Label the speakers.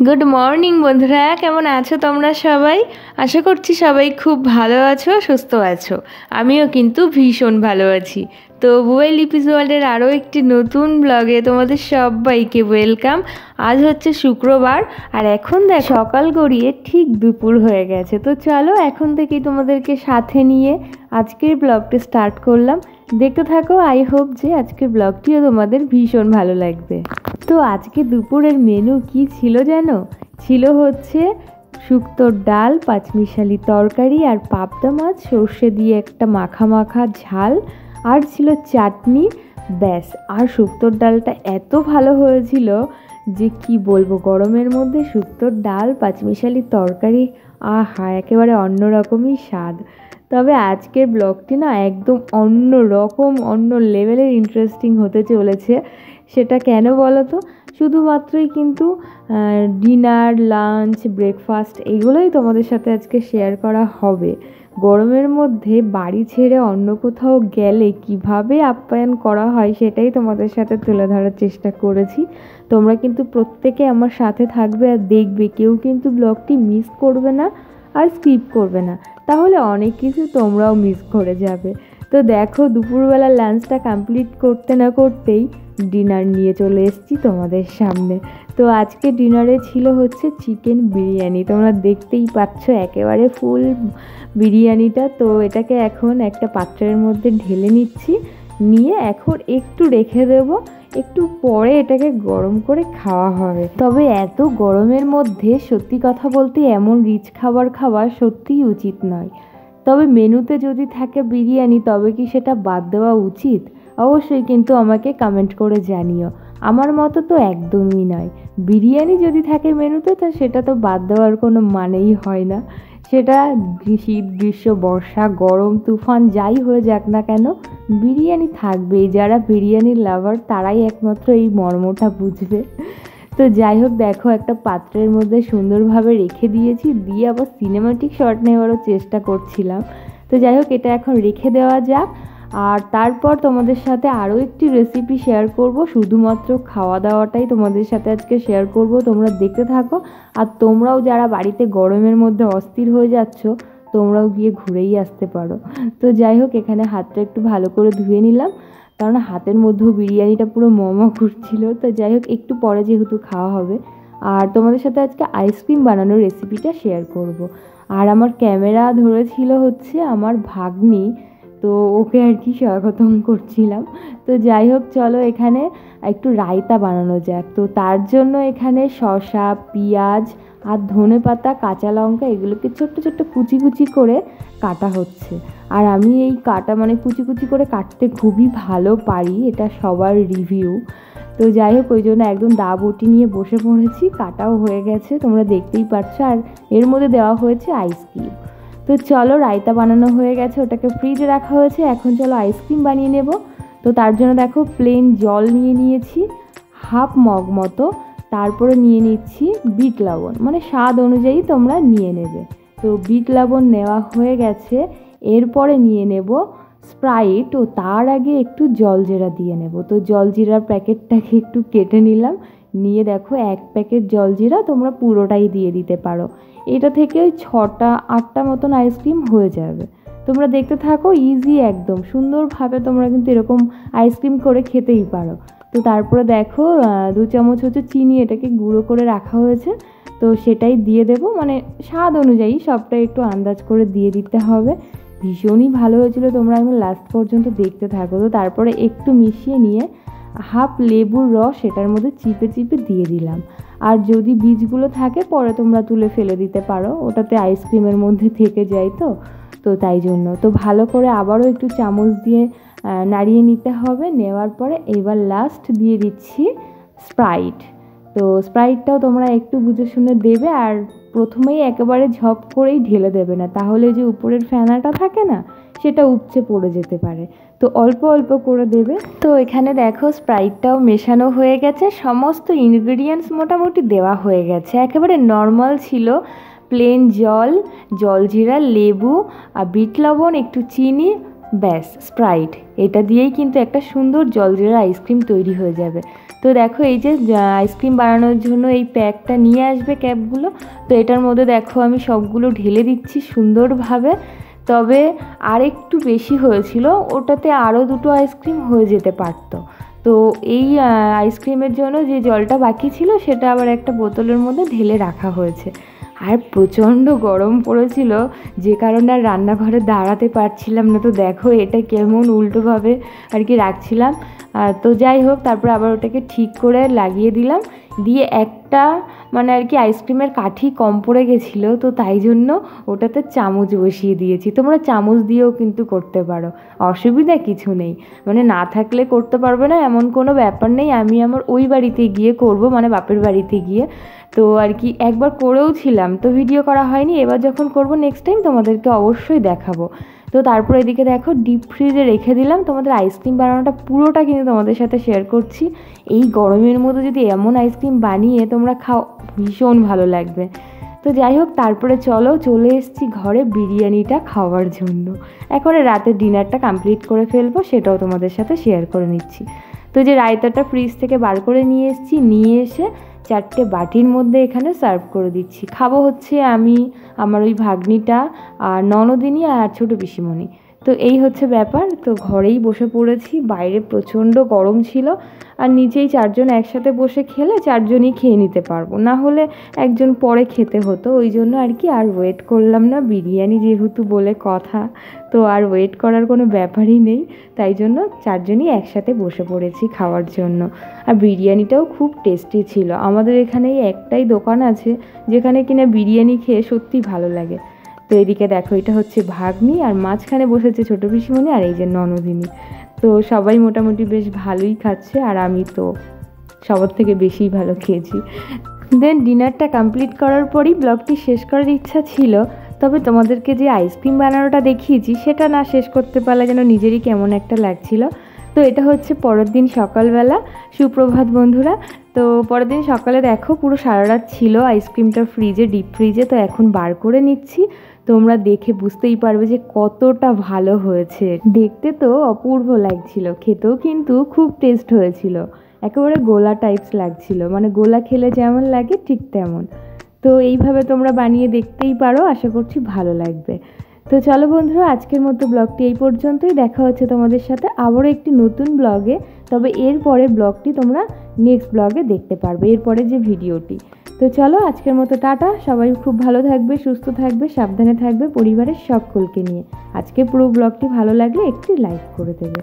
Speaker 1: Good morning বন্ধুরা, কেমন আছো তোমরা সবাই? আশা করছি সবাই খুব ভালো আছো, সুস্থ আছো। আমিও কিন্তু ভীষণ ভালো আছি। তো বুয়েল লিপিস ওয়ার্ল্ডের আরও একটি নতুন ব্লগে তোমাদের সবাইকে ওয়েলকাম। আজ হচ্ছে শুক্রবার, আর এখন দেখ সকাল গড়িয়ে ঠিক দুপুর হয়ে গেছে। তো চলো এখন থেকেই তোমাদেরকে সাথে নিয়ে আজকের ব্লগটি স্টার্ট করলাম। দেখতে থাকো, আই হোপ যে আজকের ব্লগটিও তোমাদের ভীষণ ভালো লাগবে। তো আজকে দুপুরের মেনু কি ছিল জানো? ছিল হচ্ছে শুক্তোর ডাল, পাঁচমিশালি তরকারি আর পাবদা মাছ সর্ষে দিয়ে একটা মাখা মাখা ঝাল, আর ছিল চাটনি, ব্যাস। আর শুক্তোর ডালটা এত ভালো হয়েছিল যে কি বলবো, গরমের মধ্যে শুক্তোর ডাল, পাঁচমিশালি তরকারি, আহা একেবারে অন্যরকমই স্বাদ। তবে আজকের ব্লগটি না একদম অন্য রকম, অন্য লেভেলের ইন্টারেস্টিং হতে চলেছে। সেটা কেন বলো তো? শুধুমাত্রই কিন্তু ডিনার, লাঞ্চ, ব্রেকফাস্ট এগুলোই তোমাদের সাথে আজকে শেয়ার করা হবে। গরমের মধ্যে বাড়ি ছেড়ে অন্য কোথাও গেলে কিভাবে আপ্যায়ন করা হয় সেটাই তোমাদের সাথে তুলে ধরার চেষ্টা করেছি। তোমরা কিন্তু প্রত্যেকে আমার সাথে থাকবে আর দেখবে, কেউ কিন্তু ব্লগটি মিস করবে না আর স্কিপ করবে না, তাহলে অনেক কিছু তোমরাও মিস করে যাবে। তো দেখো, দুপুরবেলা লাঞ্চটা কমপ্লিট করতে না করতেই ডিনার নিয়ে চলে এসেছি তোমাদের সামনে। তো আজকে ডিনারে ছিল হচ্ছে চিকেন বিরিয়ানি। তোমরা দেখতেই পাচ্ছ একেবারে ফুল বিরিয়ানিটা। তো এটাকে এখন একটা পাত্রের মধ্যে ঢেলে নিচ্ছি, নিয়ে এখন একটু রেখে দেবো, একটু পরে এটাকে গরম করে খাওয়া হবে। তবে এত গরমের মধ্যে সত্যি কথা বলতে এমন রিচ খাবার খাওয়া সত্যিই উচিত নয়। তবে মেনুতে যদি থাকে বিরিয়ানি, তবে কি সেটা বাদ দেওয়া উচিত? অবশ্যই কিন্তু আমাকে কমেন্ট করে জানিও। আমার মতো তো একদমই নয়। বিরিয়ানি যদি থাকে মেনুতে, তো সেটা তো বাদ দেওয়ার কোনো মানেই হয় না। সেটা শীত, গ্রীষ্ম, বর্ষা, গরম, তুফান যাই হয়ে যাক না কেন, বিরিয়ানি থাকবেই। যারা বিরিয়ানির লাভার তারাই একমাত্র এই মর্মটা বুঝবে। তো যাই হোক, দেখো একটা পাত্রের মধ্যে সুন্দরভাবে রেখে দিয়েছি, দিয়ে আবার সিনেমাটিক শট নেওয়ারও চেষ্টা করছিলাম। তো যাই হোক, এটা এখন রেখে দেওয়া যাক। আর তারপর তোমাদের সাথে আরও একটি রেসিপি শেয়ার করব। শুধুমাত্র খাওয়া দাওয়াটাই তোমাদের সাথে আজকে শেয়ার করব, তোমরা দেখতে থাকো। আর তোমরাও যারা বাড়িতে গরমের মধ্যে অস্থির হয়ে যাচ্ছ, তোমরাও গিয়ে ঘুরেই আসতে পারো। তো যাই হোক, এখানে হাতটা একটু ভালো করে ধুয়ে নিলাম, কারণ হাতের মধ্যেও বিরিয়ানিটা পুরো মমা করছিল। তো যাই হোক, একটু পরে যেহেতু খাওয়া হবে। আর তোমাদের সাথে আজকে আইসক্রিম বানানোর রেসিপিটা শেয়ার করব। আর আমার ক্যামেরা ধরেছিল হচ্ছে আমার ভাগ্নি, তো ওকে আর কি স্বাগতম করছিলাম। তো যাই হোক, চলো এখানে একটু রায়তা বানানো যাক। তো তার জন্য এখানে শসা, পেঁয়াজ আর ধনেপাতা, কাঁচা লঙ্কা এগুলোকে ছোট্ট ছোট্ট কুচি কুচি করে কাটা হচ্ছে। আর আমি এই কাটা মানে কুচি কুচি করে কাটতে খুবই ভালো পারি, এটা সবার রিভিউ। তো যাই হোক, ওই জন্য একদম দা বটি নিয়ে বসে পড়েছি, কাটাও হয়ে গেছে তোমরা দেখতেই পাচ্ছ। আর এর মধ্যে দেওয়া হয়েছে আইসক্রিম। তো চলো, রায়তা বানানো হয়ে গেছে, ওটাকে ফ্রিজে রাখা হয়েছে। এখন চলো আইসক্রিম বানিয়ে নেব। তো তার জন্য দেখো প্লেন জল নিয়ে নিয়েছি হাফ মগ মতো, তারপরে নিয়ে নিচ্ছি বিট লবণ, মানে স্বাদ অনুযায়ী তোমরা নিয়ে নেবে। তো বিট লবণ নেওয়া হয়ে গেছে, এরপরে নিয়ে নেব স্প্রাইট, ও তার আগে একটু জলজিরা দিয়ে নেব। তো জলজিরার প্যাকেটটাকে একটু কেটে নিলাম, নিয়ে দেখো এক প্যাকেট জলজিরা তোমরা পুরোটাই দিয়ে দিতে পারো। এটা থেকে 6-8টা মতন আইসক্রিম হয়ে যাবে। তোমরা দেখতে থাকো, ইজি একদম সুন্দরভাবে তোমরা কিন্তু এরকম আইসক্রিম করে খেতেই পারো। তো তারপরে দেখো 2 চামচ হচ্ছে চিনি, এটাকে গুঁড়ো করে রাখা হয়েছে, তো সেটাই দিয়ে দেব, মানে স্বাদ অনুযায়ী সবটাই একটু আন্দাজ করে দিয়ে দিতে হবে। ভীষণই ভালো হয়েছিল, তোমরা একদম লাস্ট পর্যন্ত দেখতে থাকো। তো তারপরে একটু মিশিয়ে নিয়ে হাফ লেবুর রস সেটার মধ্যে চিপে চিপে দিয়ে দিলাম। আর যদি বীজগুলো থাকে পরে তোমরা তুলে ফেলে দিতে পারো, ওটাতে আইসক্রিমের মধ্যে থেকে যায়। তো তাই জন্য তো ভালো করে আবারও একটু চামচ দিয়ে নাড়িয়ে নিতে হবে। নেওয়ার পরে এবার লাস্ট দিয়ে দিচ্ছি স্প্রাইট। তো স্প্রাইটটাও তোমরা একটু বুঝে শুনে দেবে, আর প্রথমেই একেবারে ঝপ করেই ঢেলে দেবে না, তাহলে যে উপরের ফেনাটা থাকে না, সেটা উপচে পড়ে যেতে পারে। তো অল্প অল্প করে দেবে। তো এখানে দেখো স্প্রাইটটাও মেশানো হয়ে গেছে, সমস্ত ইনগ্রিডিয়েন্টস মোটামুটি দেওয়া হয়ে গেছে। একেবারে নর্মাল ছিল, প্লেন জল, জলজিরা, লেবু আর বিট লবণ, একটু চিনি, ব্যাস স্প্রাইট, এটা দিয়েই কিন্তু একটা সুন্দর জলজিরা আইসক্রিম তৈরি হয়ে যাবে। তো দেখো এই যে আইসক্রিম বানানোর জন্য এই প্যাকটা নিয়ে আসবে ক্যাপগুলো, তো এটার মধ্যে দেখো আমি সবগুলো ঢেলে দিচ্ছি সুন্দরভাবে। তবে আর একটু বেশি হয়েছিল, ওটাতে আরও 2টো আইসক্রিম হয়ে যেতে পারতো। তো এই আইসক্রিমের জন্য যে জলটা বাকি ছিল সেটা আবার একটা বোতলের মধ্যে ঢেলে রাখা হয়েছে। আর প্রচণ্ড গরম পড়েছিল, যে কারণে আর রান্নাঘরে দাঁড়াতে পারছিলাম না। তো দেখো এটা কেমন উল্টোভাবে আর কি রাখছিলাম। তো যাই হোক, তারপর আবার ওটাকে ঠিক করে লাগিয়ে দিলাম, দিয়ে একটা মানে আর কি আইসক্রিমের কাঠি কম পড়ে গেছিলো, তো তাই জন্য ওটাতে চামচ বসিয়ে দিয়েছি। তোমরা চামচ দিয়েও কিন্তু করতে পারো, অসুবিধা কিছু নেই। মানে না থাকলে করতে পারবে না এমন কোনো ব্যাপার নেই। আমি আমার ওই বাড়িতে গিয়ে করব, মানে বাপের বাড়িতে গিয়ে। তো আর কি একবার করেও ছিলাম, তো ভিডিও করা হয়নি। এবার যখন করব নেক্সট টাইম তোমাদেরকে অবশ্যই দেখাবো। তো তারপর এদিকে দেখো ডিপ ফ্রিজে রেখে দিলাম। তোমাদের আইসক্রিম বানানোটা পুরোটা কিন্তু তোমাদের সাথে শেয়ার করছি। এই গরমের মধ্যে যদি এমন আইসক্রিম বানিয়ে তোমরা খাও, ভীষণ ভালো লাগবে। তো যাই হোক, তারপরে চলে এসেছি ঘরে বিরিয়ানিটা খাওয়ার জন্য। এখন রাতের ডিনারটা কমপ্লিট করে ফেলবো, সেটাও তোমাদের সাথে শেয়ার করে নিচ্ছি। তো যে রায়তাটা ফ্রিজ থেকে বার করে নিয়ে এসেছি, নিয়ে এসে 4টে বাটির মধ্যে এখানে সার্ভ করে দিচ্ছি। খাবো হচ্ছে আমি, আমার ওই ভাগ্নিটা, আর ননদিনী, আর ছোটো পিসিমণি। তো এই হচ্ছে ব্যাপার। তো ঘরেই বসে পড়েছি, বাইরে প্রচণ্ড গরম ছিল, আর নিচেই 4জন একসাথে বসে খেলে 4জনই খেয়ে নিতে পারবো, না হলে একজন পরে খেতে হতো। ওই জন্য আর কি আর ওয়েট করলাম না, বিরিয়ানি যেহেতু বলে কথা, তো আর ওয়েট করার কোনো ব্যাপারই নেই। তাই জন্য 4জনই একসাথে বসে পড়েছি খাওয়ার জন্য। আর বিরিয়ানিটাও খুব টেস্টি ছিল। আমাদের এখানে একটাই দোকান আছে যেখানে কিনা বিরিয়ানি খেয়ে সত্যি ভালো লাগে। তো এদিকে দেখো এটা হচ্ছে ভাগ্নি, আর মাঝখানে বসেছে ছোটো পিসিমণি, আর এই যে ননদিনী। তো সবাই মোটামুটি বেশ ভালোই খাচ্ছে, আর আমি তো সবার থেকে বেশিই ভালো খেয়েছি। দেন ডিনারটা কমপ্লিট করার পরই ব্লগটি শেষ করার ইচ্ছা ছিল, তবে তোমাদেরকে যে আইসক্রিম বানানোটা দেখিয়েছি সেটা না শেষ করতে পারলে যেন নিজেরই কেমন একটা লাগছিল। তো এটা হচ্ছে পরের দিন সকালবেলা। সুপ্রভাত বন্ধুরা। তো পরের দিন সকালে দেখো পুরো সারা রাত ছিল আইসক্রিমটা ফ্রিজে, ডিপ ফ্রিজে। তো এখন বার করে নিচ্ছি, তোমরা দেখে বুঝতেই পারবে যে কতটা ভালো হয়েছে। দেখতে তো অপূর্ব লাগছিল, খেতেও কিন্তু খুব টেস্ট হয়েছিল। একেবারে গোলা টাইপস লাগছিল, মানে গোলা খেলে যেমন লাগে ঠিক তেমন। তো এইভাবে তোমরা বানিয়ে দেখতেই পারো, আশা করছি ভালো লাগবে। তো চলো বন্ধুরা, আজকের মতো ব্লগটি এই পর্যন্তই। দেখা হচ্ছে তোমাদের সাথে আবারও একটি নতুন ব্লগে। তবে এরপরে ব্লগটি তোমরা নেক্সট ব্লগে দেখতে পারবে, এরপরে যে ভিডিওটি। তো চলো আজকের মতো টাটা। সবাই খুব ভালো থাকবে, সুস্থ থাকবে, সাবধানে থাকবে পরিবারের সকলকে নিয়ে। আজকে পুরো ব্লগটি ভালো লাগলে একটি লাইক করে দেবে।